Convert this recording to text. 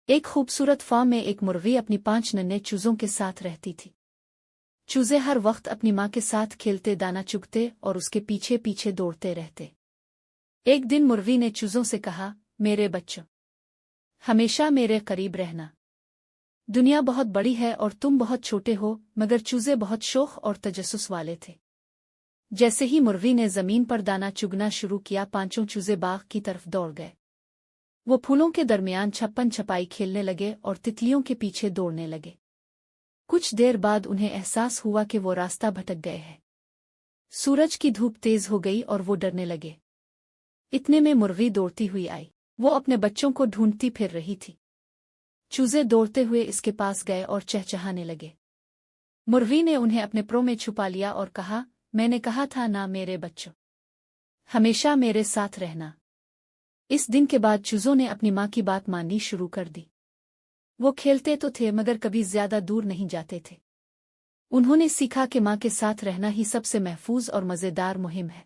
ایک خوبصورت فارم میں ایک مرغی اپنی 5 ننھے چوزوں کے ساتھ رہتی تھی۔ چوزے ہر وقت اپنی ماں کے ساتھ کھیلتے، دانا چگتے اور اس کے پیچھے پیچھے دوڑتے رہتے۔ ایک دن مرغی نے چوزوں سے کہا، میرے بچوں، ہمیشہ میرے قریب رہنا۔ دنیا بہت بڑی ہے اور تم بہت چھوٹے ہو، مگر چوزے بہت شوق اور تجسس والے تھے۔ جیسے ہی مرغی نے زمین پر دانا چگنا شروع کیا، 5 چوزے باغ کی طرف دوڑ گئے۔ وہ پھولوں کے درمیان چھپن چھپائی کھیلنے لگے اور تتلیوں کے پیچھے دوڑنے لگے۔ کچھ دیر بعد انہیں احساس ہوا کہ وہ راستہ بھٹک گئے ہیں۔ سورج کی دھوپ تیز ہو گئی اور وہ ڈرنے لگے۔ اتنے میں مرغی دوڑتی ہوئی آئی۔ وہ اپنے بچوں کو ڈھونڈتی پھر رہی تھی۔ چوزے دوڑتے ہوئے اس کے پاس گئے اور چہچہانے لگے۔ مرغی نے انہیں اپنے پروں میں چھپا لیا اور کہا، میں نے کہا تھا نا میرے بچوں، ہمیشہ میرے ساتھ رہنا۔ اس دن کے بعد چوزوں نے اپنی ماں کی بات ماننی شروع کر دی۔ وہ کھیلتے تو تھے مگر کبھی زیادہ دور نہیں جاتے تھے۔ انہوں نے سیکھا کہ ماں کے ساتھ رہنا ہی سب سے محفوظ اور مزیدار مہم ہے۔